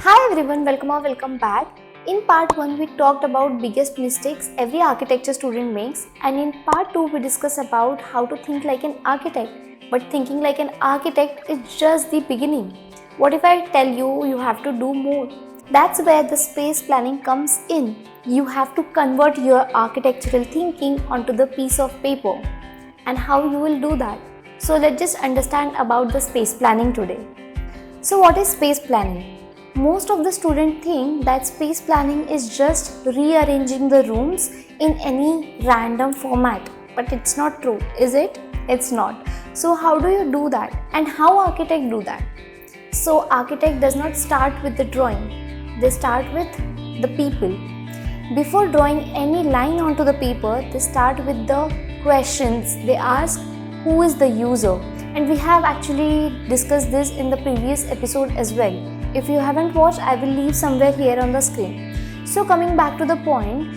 Hi everyone, welcome or welcome back. In part 1 we talked about biggest mistakes every architecture student makes, and in part 2 we discuss about how to think like an architect. But thinking like an architect is just the beginning. What if I tell you you have to do more? That's where the space planning comes in. You have to convert your architectural thinking onto the piece of paper. And how you will do that? So let's just understand about the space planning today. So what is space planning? Most of the students think that space planning is just rearranging the rooms in any random format, but it's not true, is it? It's not. So how do you do that, and how architect do that? So architect does not start with the drawing, they start with the people. Before drawing any line onto the paper, they start with the questions. They ask who is the user, and we have actually discussed this in the previous episode as well. If you haven't watched, I will leave somewhere here on the screen. So coming back to the point,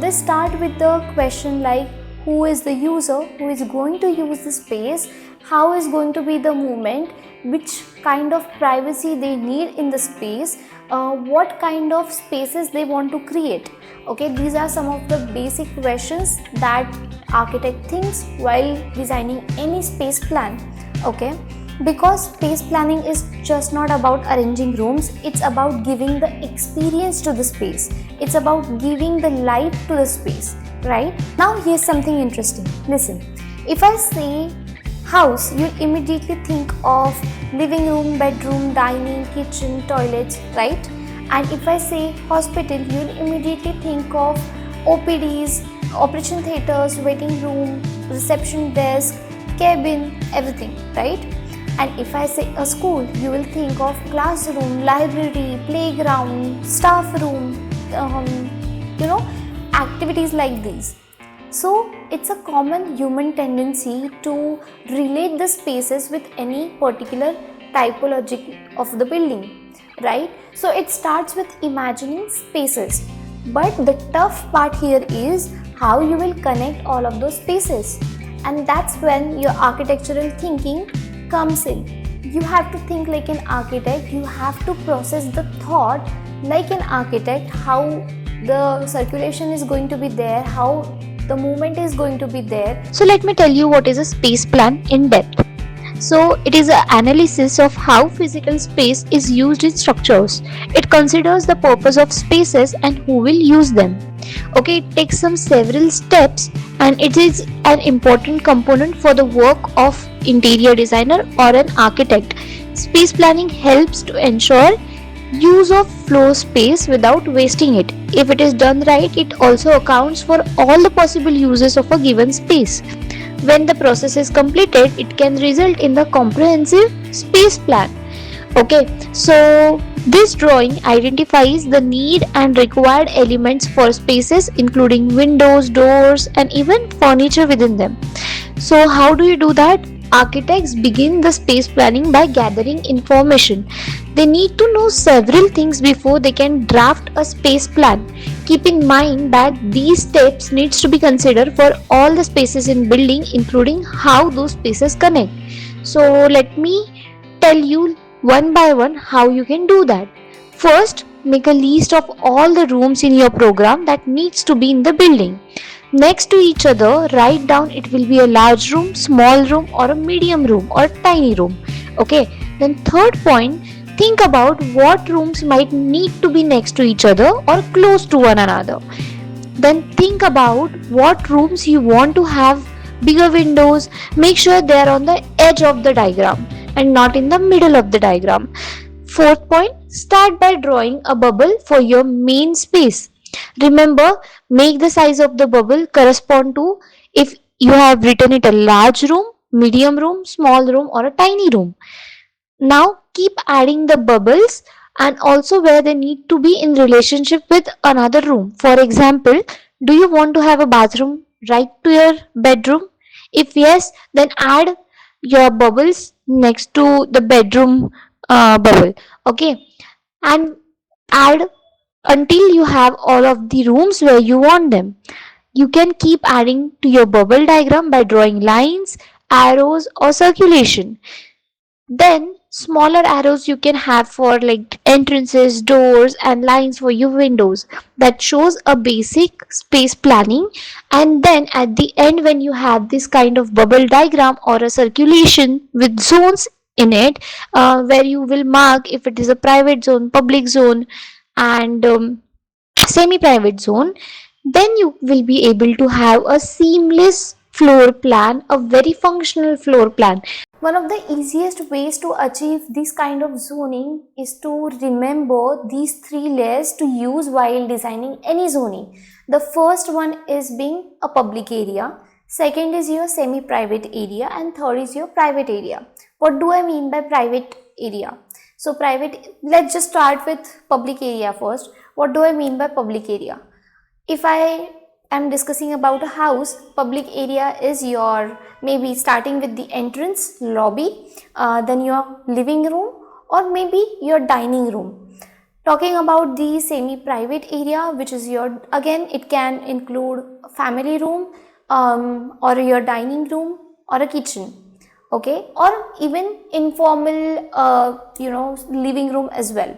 they start with the question like who is the user, who is going to use the space, how is going to be the movement, which kind of privacy they need in the space, what kind of spaces they want to create. Okay, these are some of the basic questions that architect thinks while designing any space plan. Okay, because space planning is just not about arranging rooms, it's about giving the experience to the space. It's about giving the life to the space, right? Now here's something interesting. Listen, if I say house, you'll immediately think of living room, bedroom, dining, kitchen, toilets, right? And if I say hospital, you'll immediately think of OPDs, operation theaters, waiting room, reception desk, cabin, everything, right? And if I say a school, you will think of classroom, library, playground, staff room, activities like these. So it's a common human tendency to relate the spaces with any particular typology of the building, right? So it starts with imagining spaces. But the tough part here is how you will connect all of those spaces. And that's when your architectural thinking comes in. You have to think like an architect, you have to process the thought like an architect, how the circulation is going to be there, how the movement is going to be there. So let me tell you what is a space plan in depth. So it is an analysis of how physical space is used in structures. It considers the purpose of spaces and who will use them. Okay, it takes some several steps, and it is an important component for the work of interior designer or an architect. Space planning helps to ensure use of floor space without wasting it. If it is done right, it also accounts for all the possible uses of a given space. When the process is completed, it can result in the comprehensive space plan. Okay, so this drawing identifies the need and required elements for spaces, including windows, doors, and even furniture within them. So how do you do that? Architects begin the space planning by gathering information. They need to know several things before they can draft a space plan. Keep in mind that these steps needs to be considered for all the spaces in building, including how those spaces connect. So let me tell you one by one how you can do that. First, make a list of all the rooms in your program that needs to be in the building. Next to each other, write down it will be a large room, small room, or a medium room, or a tiny room. Okay. Then third point, think about what rooms might need to be next to each other or close to one another. Then think about what rooms you want to have bigger windows. Make sure they are on the edge of the diagram and not in the middle of the diagram. Fourth point, start by drawing a bubble for your main space. Remember, make the size of the bubble correspond to if you have written it a large room, medium room, small room, or a tiny room. Now keep adding the bubbles and also where they need to be in relationship with another room. For example, do you want to have a bathroom right to your bedroom? If yes, then add your bubbles next to the bedroom bubble. Okay, and add until you have all of the rooms where you want them. You can keep adding to your bubble diagram by drawing lines, arrows, or circulation. Then smaller arrows you can have for like entrances, doors and lines for your windows. That shows a basic space planning. And then at the end, when you have this kind of bubble diagram or a circulation with zones in it, where you will mark if it is a private zone, public zone and semi-private zone, then you will be able to have a seamless floor plan, a very functional floor plan. One of the easiest ways to achieve this kind of zoning is to remember these three layers to use while designing any zoning. The first one is being a public area, second is your semi-private area, and third is your private area. What do I mean by private area? So let's just start with public area first. What do I mean by public area? If I am discussing about a house, public area is your, maybe starting with the entrance, lobby, then your living room, or maybe your dining room. Talking about the semi-private area, which is your, again it can include family room, or your dining room or a kitchen, okay, or even informal living room as well.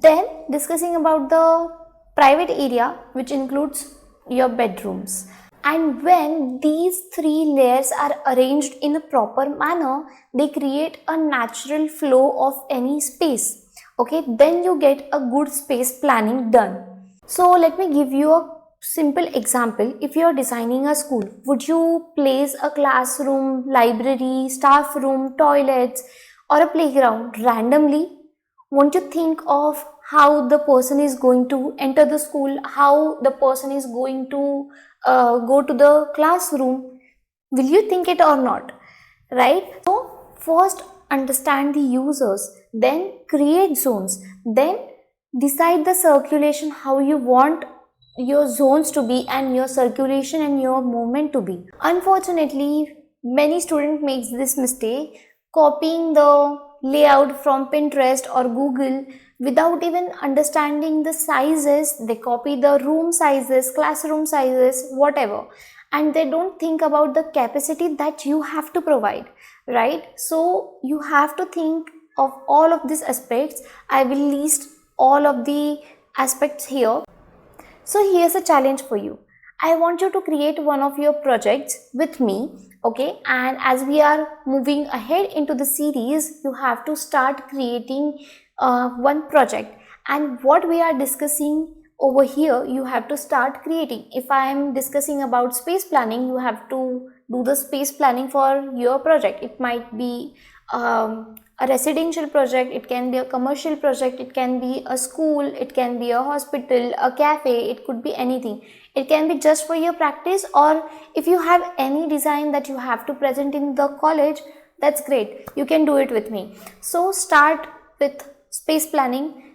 Then discussing about the private area, which includes your bedrooms. And when these three layers are arranged in a proper manner, they create a natural flow of any space. Okay, then you get a good space planning done. So let me give you a simple example. If you are designing a school, would you place a classroom, library, staff room, toilets, or a playground randomly? Won't you think of how the person is going to enter the school, how the person is going to go to the classroom? Will you think it or not? Right? So first understand the users, then create zones, then decide the circulation, how you want your zones to be and your circulation and your movement to be. Unfortunately, many students makes this mistake, copying the layout from Pinterest or Google without even understanding the sizes. They copy the room sizes, classroom sizes, whatever, and they don't think about the capacity that you have to provide, right? So you have to think of all of these aspects. I will list all of the aspects here. So here's a challenge for you. I want you to create one of your projects with me, okay? And as we are moving ahead into the series, you have to start creating one project. And what we are discussing over here, you have to start creating. If I am discussing about space planning, you have to do the space planning for your project. It might be a residential project, it can be a commercial project, it can be a school, it can be a hospital, a cafe, it could be anything. It can be just for your practice, or if you have any design that you have to present in the college, that's great, you can do it with me. So start with space planning.